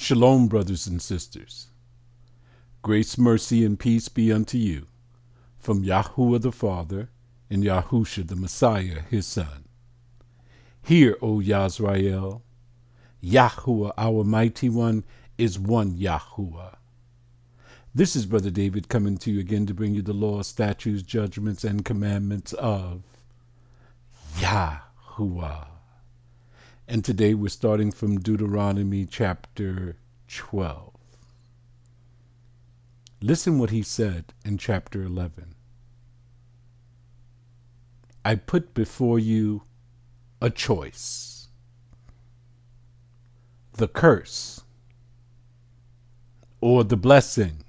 Shalom, brothers and sisters. Grace, mercy, and peace be unto you from Yahuwah the Father and Yahusha the Messiah, his Son. Hear, O Yasrael, Yahuwah, our mighty one, is one Yahuwah. This is Brother David coming to you again to bring you the law, statutes, judgments, and commandments of Yahuwah. And today we're starting from Deuteronomy chapter 12. Listen what he said in chapter 11. I put before you a choice. The curse or the blessing.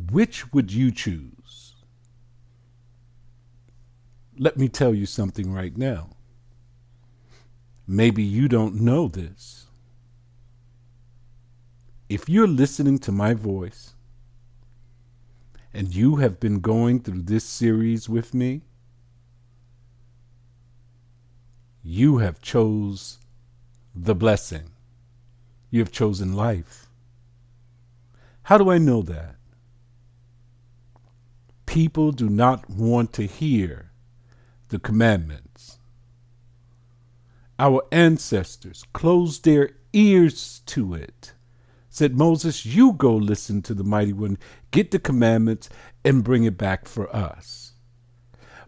Which would you choose? Let me tell you something right now. Maybe you don't know this. If you're listening to my voice and you have been going through this series with me, you have chose the blessing. You have chosen life. How do I know that? People do not want to hear the commandments. Our ancestors closed their ears to it. Said, Moses, you go listen to the mighty one, get the commandments, and bring it back for us.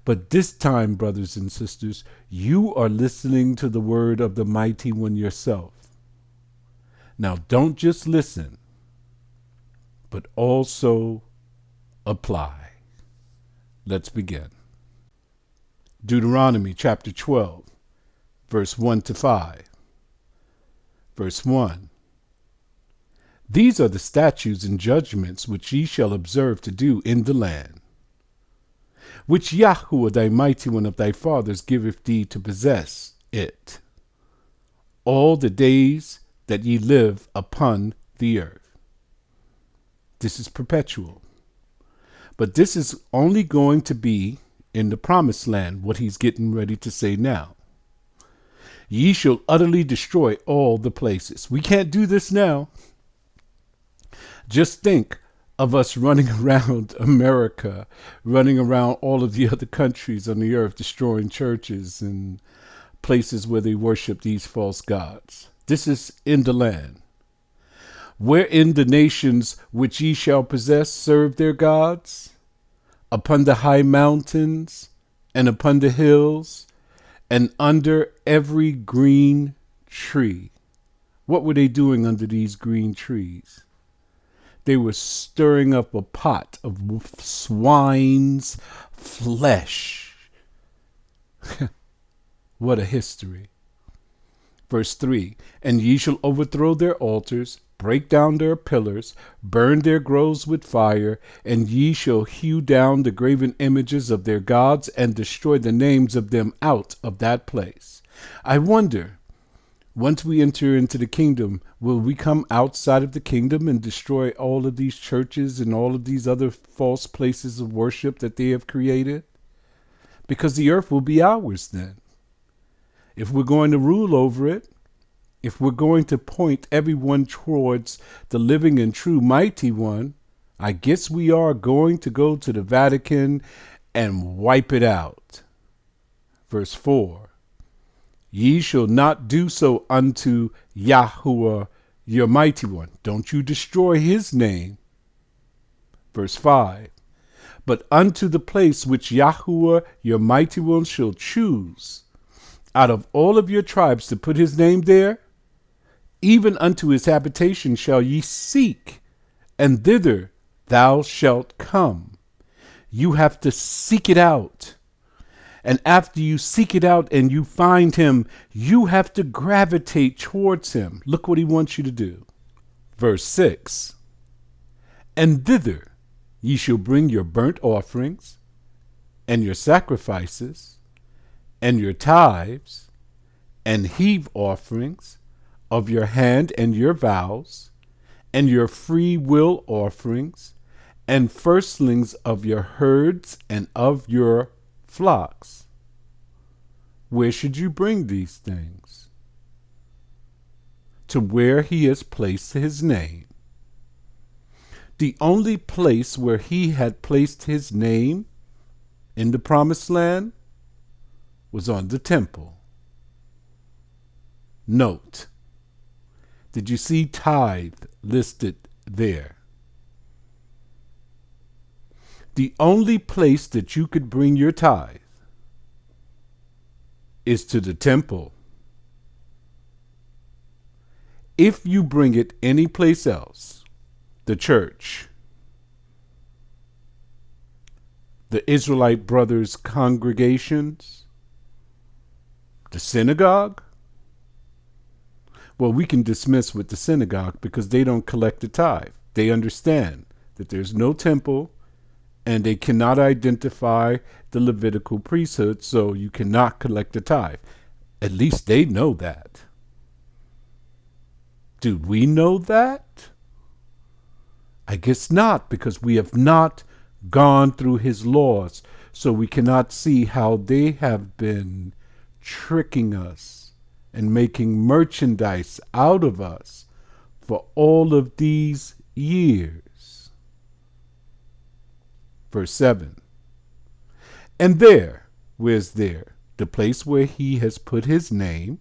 But this time, brothers and sisters, you are listening to the word of the mighty one yourself. Now, don't just listen, but also apply. Let's begin. Deuteronomy chapter 12. Verse 1 to 5. Verse 1. These are the statutes and judgments which ye shall observe to do in the land, which Yahuwah thy mighty one of thy fathers giveth thee to possess it, all the days that ye live upon the earth. This is perpetual. But this is only going to be in the promised land, what he's getting ready to say now. Ye shall utterly destroy all the places. We can't do this now. Just think of us running around America, running around all of the other countries on the earth, destroying churches and places where they worship these false gods. This is in the land. Wherein the nations which ye shall possess serve their gods, upon the high mountains and upon the hills, and under every green tree. What were they doing under these green trees? They were stirring up a pot of swine's flesh. What a history. Verse 3, and ye shall overthrow their altars, break down their pillars, burn their groves with fire, and ye shall hew down the graven images of their gods and destroy the names of them out of that place. I wonder, once we enter into the kingdom, will we come outside of the kingdom and destroy all of these churches and all of these other false places of worship that they have created? Because the earth will be ours then. If we're going to rule over it, if we're going to point everyone towards the living and true mighty one, I guess we are going to go to the Vatican and wipe it out. Verse 4, ye shall not do so unto Yahuwah your mighty one. Don't you destroy his name. Verse 5, but unto the place which Yahuwah your mighty one shall choose out of all of your tribes to put his name there, even unto his habitation shall ye seek, and thither thou shalt come. You have to seek it out. And after you seek it out and you find him, you have to gravitate towards him. Look what he wants you to do. Verse 6, and thither ye shall bring your burnt offerings, and your sacrifices, and your tithes, and heave offerings, of your hand and your vows, and your free will offerings, and firstlings of your herds and of your flocks. Where should you bring these things? to where he has placed his name. The only place where he had placed his name in the promised land was on the temple. Note, did you see tithe listed there? The only place that you could bring your tithe is to the temple. If you bring it any place else, the church, the Israelite brothers' congregations, the synagogue, well, we can dismiss with the synagogue because they don't collect the tithe. They understand that there's no temple and they cannot identify the Levitical priesthood, so you cannot collect the tithe. At least they know that. Do we know that? I guess not, because we have not gone through his laws, so we cannot see how they have been tricking us and making merchandise out of us for all of these years. Verse 7. And there, where's there? The place where he has put his name.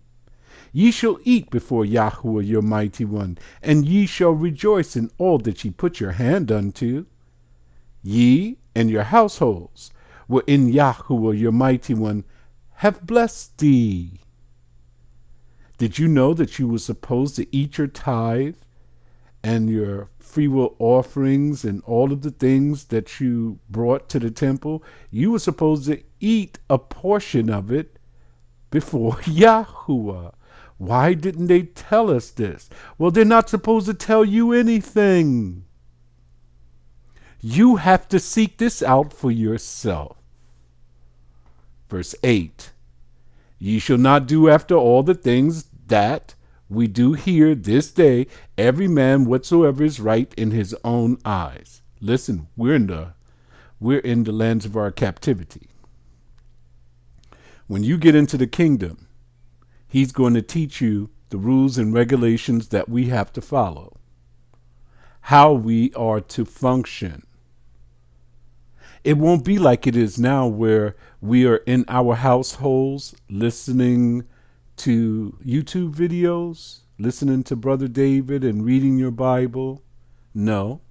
Ye shall eat before Yahuwah your mighty one, and ye shall rejoice in all that ye put your hand unto. Ye and your households, wherein Yahuwah your mighty one have blessed thee. Did you know that you were supposed to eat your tithe and your freewill offerings and all of the things that you brought to the temple? You were supposed to eat a portion of it before Yahuwah. Why didn't they tell us this? Well, they're not supposed to tell you anything. You have to seek this out for yourself. Verse 8. Ye shall not do after all the things that we do here this day, every man whatsoever is right in his own eyes. Listen, we're in the lands of our captivity. When you get into the kingdom, he's going to teach you the rules and regulations that we have to follow, how we are to function. It won't be like it is now where we are in our households listening to YouTube videos, listening to Brother David and reading your Bible. No,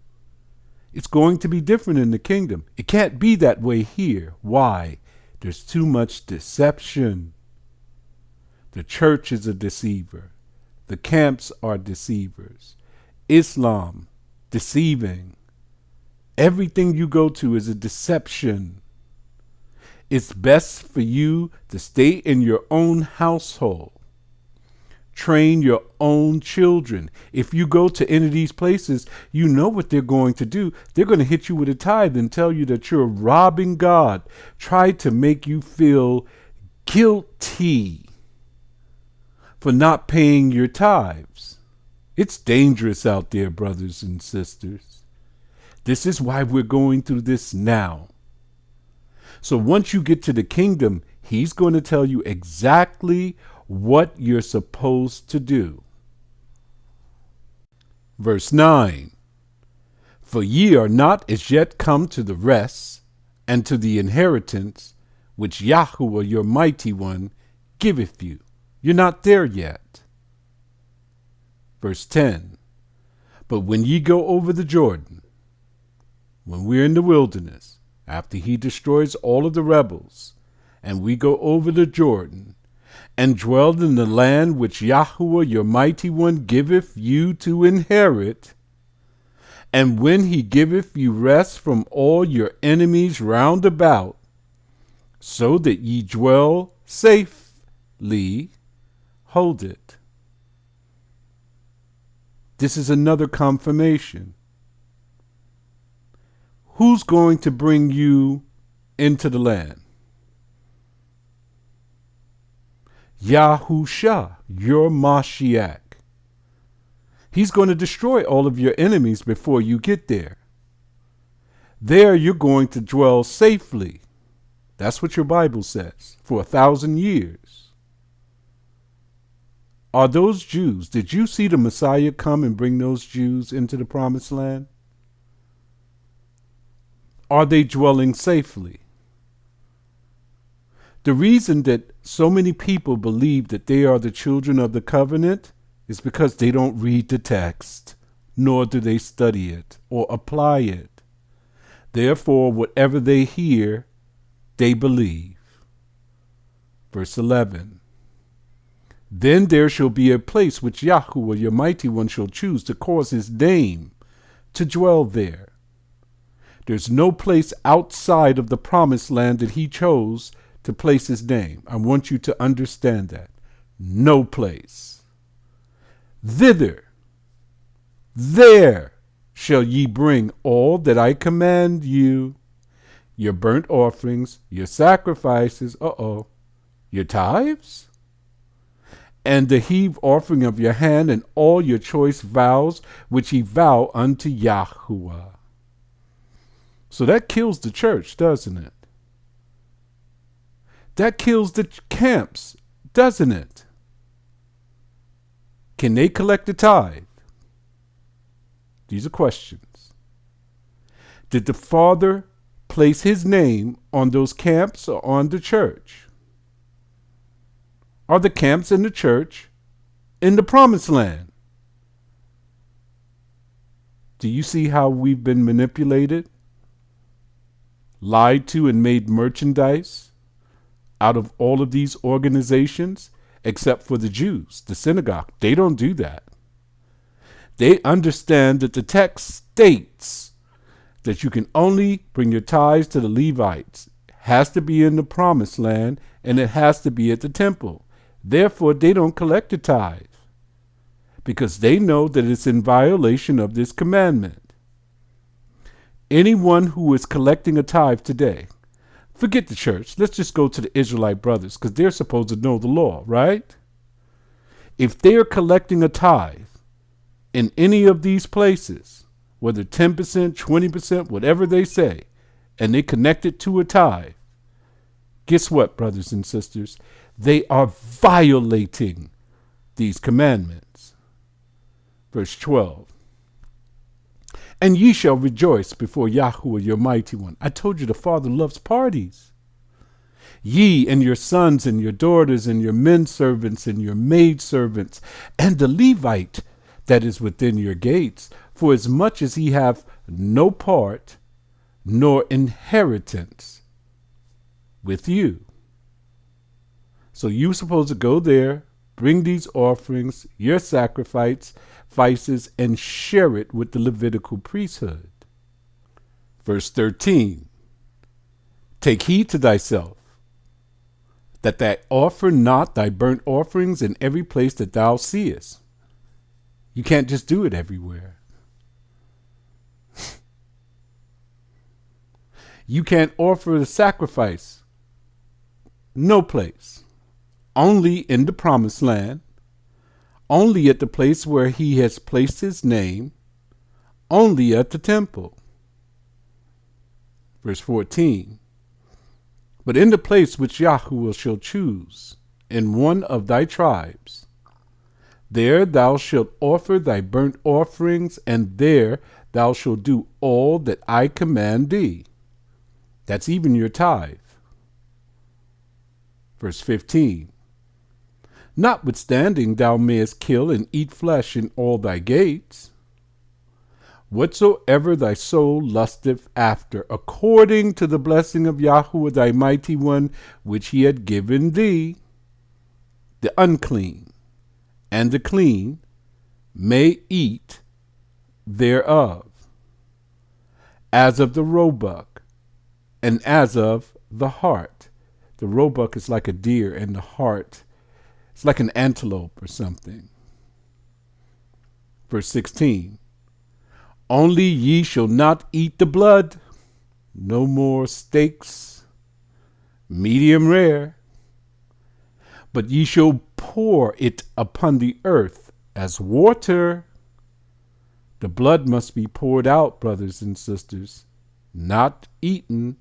it's going to be different in the kingdom. It can't be that way here. Why? There's too much deception. The church is a deceiver. The camps are deceivers. Islam, deceiving. Everything you go to is a deception. It's best for you to stay in your own household. Train your own children. If you go to any of these places, you know what they're going to do. They're going to hit you with a tithe and tell you that you're robbing God. Try to make you feel guilty for not paying your tithes. It's dangerous out there, brothers and sisters. This is why we're going through this now. So once you get to the kingdom, he's going to tell you exactly what you're supposed to do. Verse 9. For ye are not as yet come to the rest and to the inheritance which Yahuwah your mighty one giveth you. You're not there yet. Verse 10. But when ye go over the Jordan, when we're in the wilderness, after he destroys all of the rebels, and we go over the Jordan, and dwell in the land which Yahuwah your mighty one giveth you to inherit, and when he giveth you rest from all your enemies round about, so that ye dwell safely, hold it. This is another confirmation. Who's going to bring you into the land? Yahusha, your Mashiach. He's going to destroy all of your enemies before you get there. There you're going to dwell safely. That's what your Bible says, for 1,000 years. Are those Jews, did you see the Messiah come and bring those Jews into the promised land? Are they dwelling safely? The reason that so many people believe that they are the children of the covenant is because they don't read the text, nor do they study it or apply it. Therefore, whatever they hear, they believe. Verse 11. Then there shall be a place which Yahuwah, your mighty one, shall choose to cause his name to dwell there. There's no place outside of the promised land that he chose to place his name. I want you to understand that. No place. Thither, there shall ye bring all that I command you, your burnt offerings, your sacrifices, your tithes, and the heave offering of your hand, and all your choice vows which ye vow unto Yahuwah. So that kills the church, doesn't it? That kills the camps, doesn't it? Can they collect the tithe? These are questions. Did the Father place his name on those camps or on the church? Are the camps in the church in the promised land? Do you see how we've been manipulated, lied to, and made merchandise out of all of these organizations, except for the Jews, the synagogue? They don't do that. They understand that the text states that you can only bring your tithes to the Levites. It has to be in the promised land, and it has to be at the temple. Therefore, they don't collect the tithe because they know that it's in violation of this commandment. Anyone who is collecting a tithe today, forget the church. Let's just go to the Israelite brothers because they're supposed to know the law, right? If they're collecting a tithe in any of these places, whether 10%, 20%, whatever they say, and they connect it to a tithe, guess what, brothers and sisters? They are violating these commandments. Verse 12. And ye shall rejoice before Yahuwah your mighty one. I told you the Father loves parties. Ye and your sons and your daughters and your men servants and your maid servants and the Levite that is within your gates, for as much as he have no part nor inheritance with you. So you're supposed to go there, bring these offerings, your sacrifices, and share it with the Levitical priesthood. Verse 13, take heed to thyself, that thou offer not thy burnt offerings in every place that thou seest. You can't just do it everywhere. You can't offer the sacrifice no place. Only in the promised land, only at the place where he has placed his name, only at the temple. Verse 14, but in the place which Yahuwah shall choose, in one of thy tribes, there thou shalt offer thy burnt offerings, and there thou shalt do all that I command thee. That's even your tithe. Verse 15, notwithstanding thou mayest kill and eat flesh in all thy gates, whatsoever thy soul lusteth after, according to the blessing of Yahuwah thy mighty one, which he had given thee, the unclean and the clean may eat thereof, as of the roebuck and as of the hart. The roebuck is like a deer, and the hart, it's like an antelope or something. Verse 16, only ye shall not eat the blood, no more steaks, medium rare, but ye shall pour it upon the earth as water. The blood must be poured out, brothers and sisters, not eaten.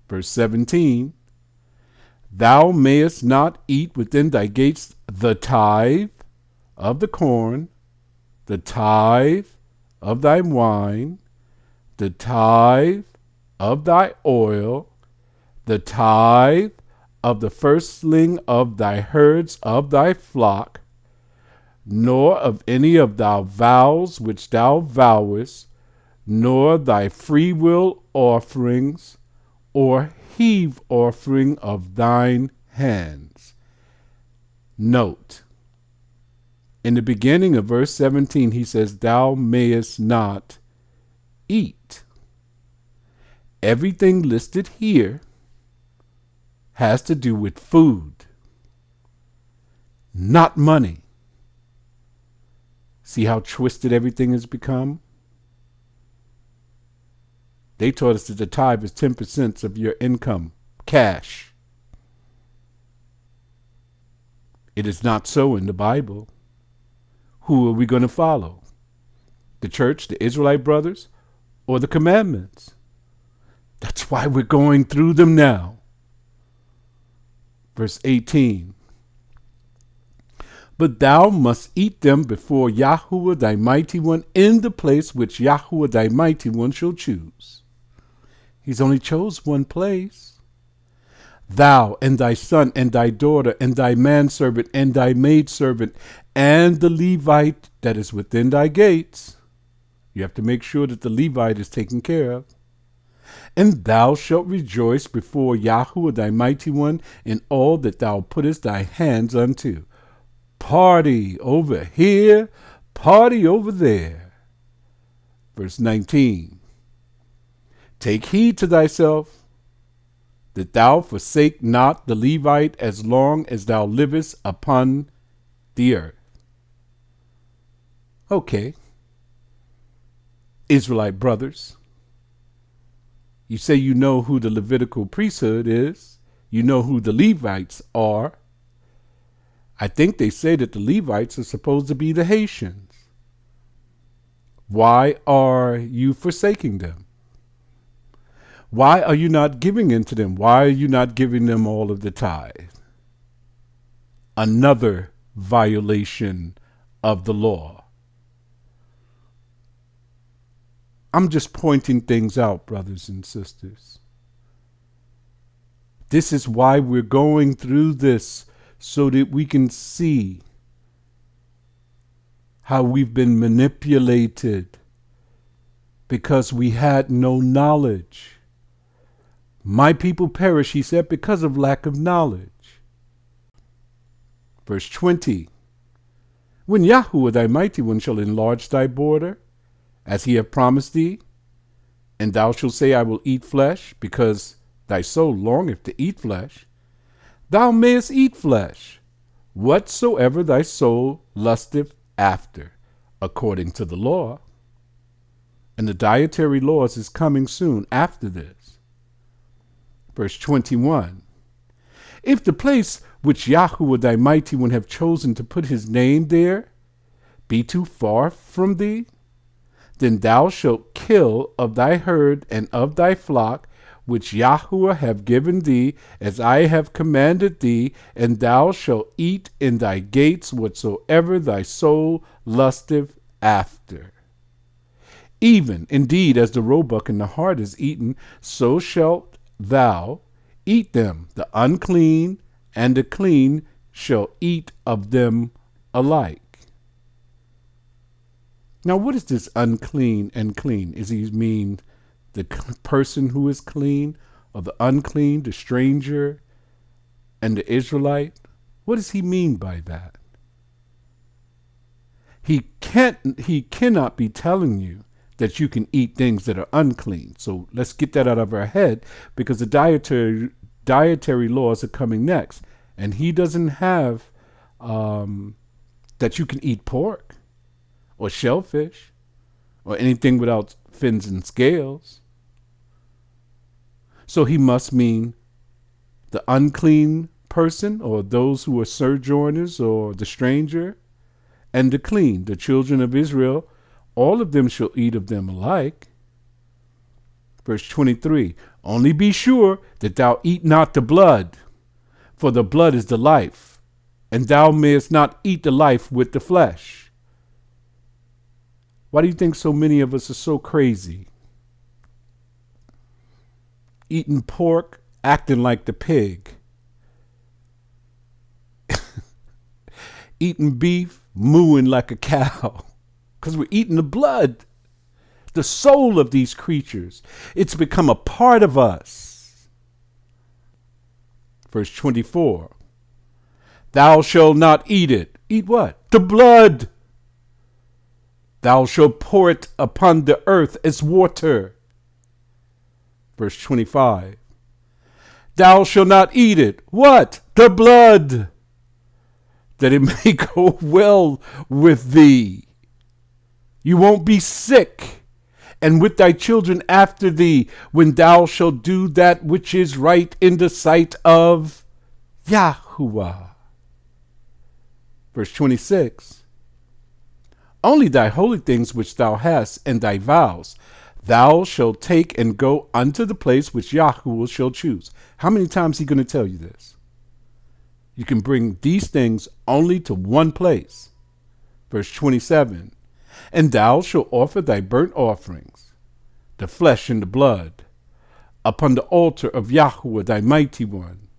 Verse 17, Thou mayest not eat within thy gates the tithe of the corn, the tithe of thy wine, the tithe of thy oil, the tithe of the firstling of thy herds of thy flock, nor of any of thy vows which thou vowest, nor thy freewill offerings, or heave offering of thine hands. Note, in the beginning of verse 17, he says, thou mayest not eat. Everything listed here has to do with food, not money. See how twisted everything has become? They taught us that the tithe is 10% of your income, cash. It is not so in the Bible. Who are we going to follow? The church, the Israelite brothers, or the commandments? That's why we're going through them now. Verse 18. But thou must eat them before Yahuwah thy mighty one in the place which Yahuwah thy mighty one shall choose. He's only chose one place. Thou and thy son and thy daughter and thy manservant and thy maidservant and the Levite that is within thy gates. You have to make sure that the Levite is taken care of. And thou shalt rejoice before Yahuwah thy mighty one in all that thou puttest thy hands unto. Party over here, party over there. Verse 19. Take heed to thyself, that thou forsake not the Levite as long as thou livest upon the earth. Okay. Israelite brothers, you say you know who the Levitical priesthood is. You know who the Levites are. I think they say that the Levites are supposed to be the Haitians. Why are you forsaking them? Why are you not giving in to them? Why are you not giving them all of the tithe? Another violation of the law. I'm just pointing things out, brothers and sisters. This is why we're going through this, so that we can see how we've been manipulated because we had no knowledge. My people perish, he said, because of lack of knowledge. Verse 20. When Yahuwah thy mighty one shall enlarge thy border, as he hath promised thee, and thou shalt say, I will eat flesh, because thy soul longeth to eat flesh, thou mayest eat flesh, whatsoever thy soul lusteth after, according to the law. And the dietary laws is coming soon after this. Verse 21. If the place which Yahuwah thy mighty one have chosen to put his name there be too far from thee, then thou shalt kill of thy herd and of thy flock, which Yahuwah have given thee, as I have commanded thee, and thou shalt eat in thy gates whatsoever thy soul lusteth after. Even, indeed, as the roebuck and the hart is eaten, so shalt thou eat them. The unclean and the clean shall eat of them alike. Now, what is this unclean and clean? Is he mean the person who is clean, or the unclean, the stranger, and the Israelite? What does he mean by that? He cannot be telling you that you can eat things that are unclean. So let's get that out of our head, because the dietary laws are coming next. And he doesn't have that you can eat pork or shellfish or anything without fins and scales. So he must mean the unclean person, or those who are sojourners, or the stranger, and the clean, the children of Israel. All of them shall eat of them alike. Verse 23, only be sure that thou eat not the blood, For the blood is the life, and thou mayest not eat the life with the flesh. Why do you think so many of us are so crazy? Eating pork, acting like the pig. Eating beef, mooing like a cow. Because we're eating the blood, the soul of these creatures. It's become a part of us. Verse 24. Thou shalt not eat it. Eat what? The blood. Thou shalt pour it upon the earth as water. Verse 25. Thou shalt not eat it. What? The blood. That it may go well with thee. You won't be sick. And with thy children after thee, when thou shalt do that which is right in the sight of Yahuwah. Verse 26. Only thy holy things which thou hast, and thy vows, thou shalt take and go unto the place which Yahuwah shall choose. How many times is he going to tell you this? You can bring these things only to one place. Verse 27. And thou shalt offer thy burnt offerings, the flesh and the blood, upon the altar of Yahuwah thy mighty one.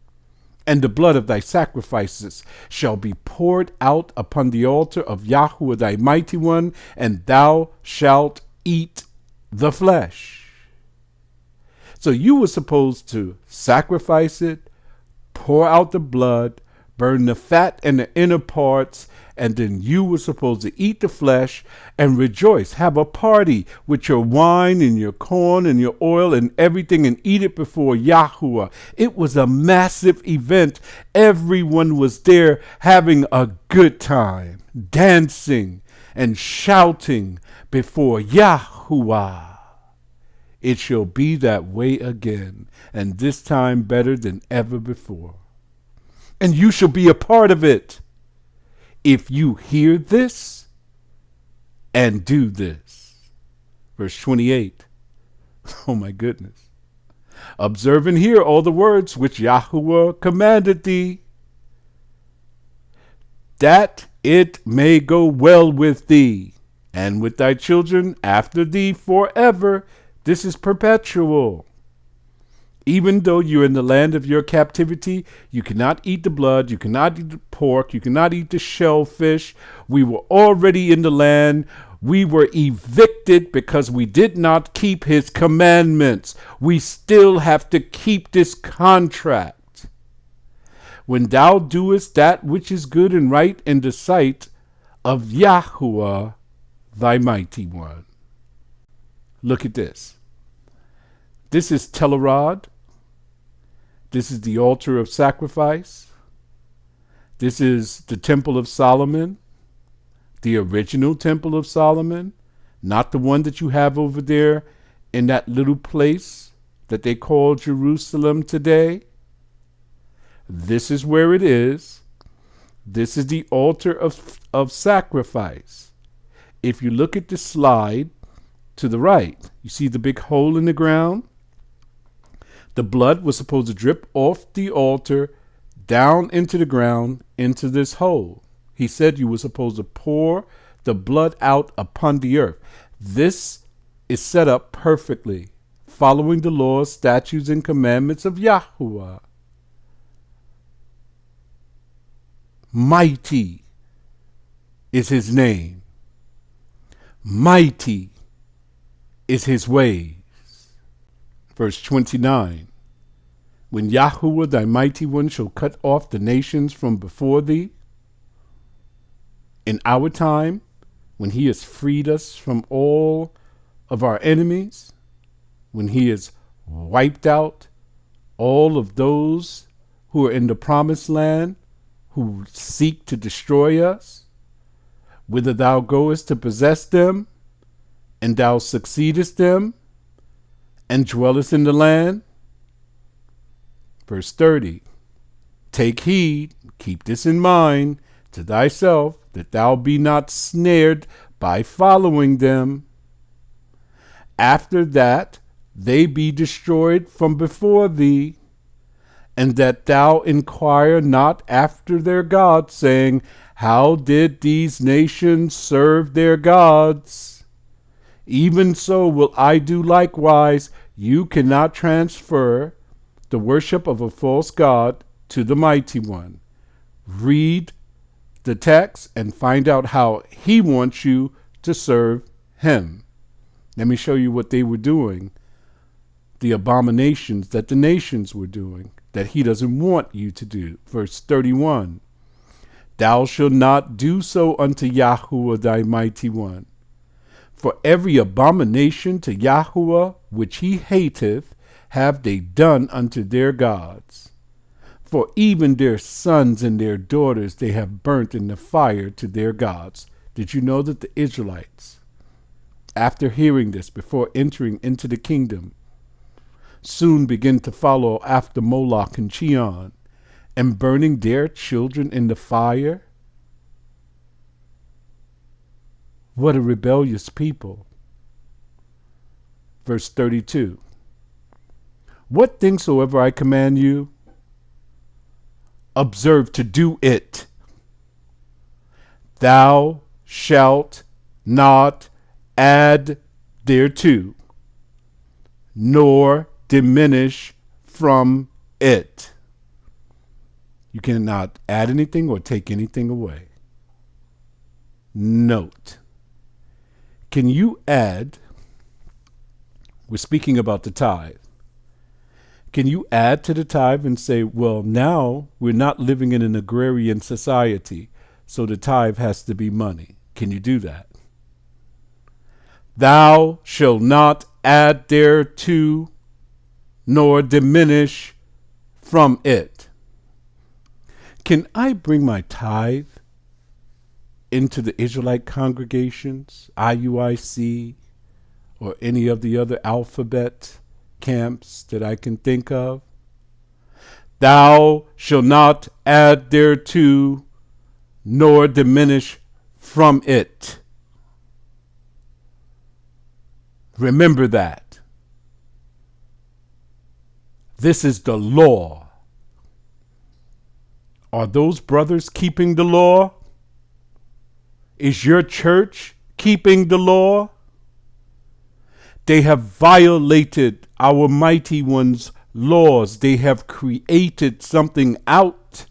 And the blood of thy sacrifices shall be poured out upon the altar of Yahuwah thy mighty one, and thou shalt eat the flesh. So you were supposed to sacrifice it, pour out the blood, burn the fat and the inner parts, and then you were supposed to eat the flesh and rejoice. Have a party with your wine and your corn and your oil and everything, and eat it before Yahuwah. It was a massive event. Everyone was there having a good time, dancing and shouting before Yahuwah. It shall be that way again, and this time better than ever before. And you shall be a part of it, if you hear this and do this. Verse 28. Oh my goodness. Observe and hear all the words which Yahuwah commanded thee, that it may go well with thee, and with thy children after thee forever. This is perpetual. Even though you're in the land of your captivity, you cannot eat the blood, you cannot eat the pork, you cannot eat the shellfish. We were already in the land. We were evicted because we did not keep his commandments. We still have to keep this contract. When thou doest that which is good and right in the sight of Yahuwah, thy mighty one. Look at this. This is Telerod. This is the altar of sacrifice. This is the Temple of Solomon, the original Temple of Solomon, not the one that you have over there in that little place that they call Jerusalem today. This is where it is. This is the altar of sacrifice. If you look at the slide to the right, you see the big hole in the ground? The blood was supposed to drip off the altar down into the ground, into this hole. He said you were supposed to pour the blood out upon the earth. This is set up perfectly, following the laws, statutes, and commandments of Yahuwah. Mighty is his name. Mighty is his ways. Verse 29. When Yahuwah thy mighty one shall cut off the nations from before thee, in our time, when he has freed us from all of our enemies, when he has wiped out all of those who are in the promised land, who seek to destroy us, whither thou goest to possess them, and thou succeedest them, and dwellest in the land. Verse 30. Take heed, keep this in mind to thyself, that thou be not snared by following them. After that they be destroyed from before thee, and that thou inquire not after their gods, saying, how did these nations serve their gods? Even so will I do likewise. You cannot transfer the worship of a false god to the mighty one. Read the text and find out how he wants you to serve him. Let me show you what they were doing, the abominations that the nations were doing, that he doesn't want you to do. Verse 31, thou shalt not do so unto Yahuwah thy mighty one. For every abomination to Yahuwah which he hateth have they done unto their gods. For even their sons and their daughters they have burnt in the fire to their gods. Did you know that the Israelites, after hearing this, before entering into the kingdom, soon begin to follow after Moloch and Cheon and burning their children in the fire? What a rebellious people. Verse 32. What things soever I command you, observe to do it. Thou shalt not add thereto, nor diminish from it. You cannot add anything or take anything away. Note, can you add, we're speaking about the tithe, can you add to the tithe and say, well, now we're not living in an agrarian society, so the tithe has to be money? Can you do that? Thou shalt not add thereto, nor diminish from it. Can I bring my tithe into the Israelite congregations, IUIC, or any of the other alphabet camps that I can think of? Thou shalt not add thereto, nor diminish from it. Remember that. This is the law. Are those brothers keeping the law? Is your church keeping the law? They have violated our mighty one's laws. They have created something out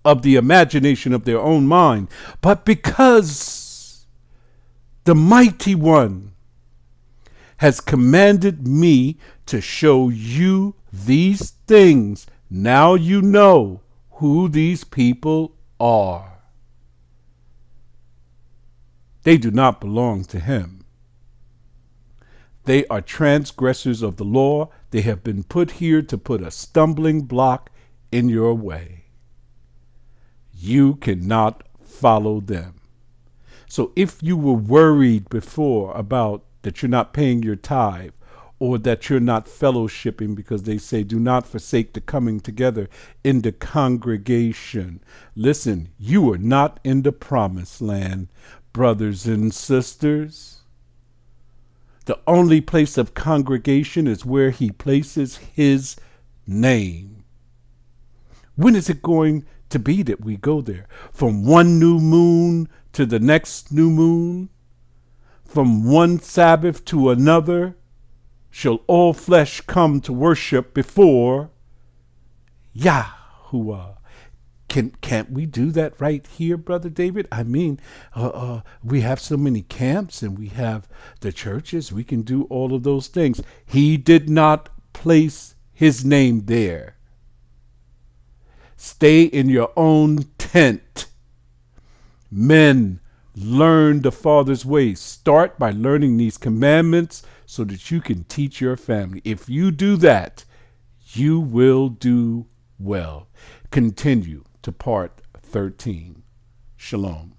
of the imagination of their own mind. But because the mighty one has commanded me to show you these things, now you know who these people are. They do not belong to him. They are transgressors of the law. They have been put here to put a stumbling block in your way. You cannot follow them. So if you were worried before about that you're not paying your tithe, or that you're not fellowshipping, because they say do not forsake the coming together in the congregation. Listen, you are not in the promised land, brothers and sisters. The only place of congregation is where he places his name. When is it going to be that we go there? From one new moon to the next new moon? From one Sabbath to another? Shall all flesh come to worship before Yahuwah? Can't we do that right here, Brother David? I mean, we have so many camps and we have the churches. We can do all of those things. He did not place his name there. Stay in your own tent. Men, learn the Father's ways. Start by learning these commandments so that you can teach your family. If you do that, you will do well. Continue to part 13. Shalom.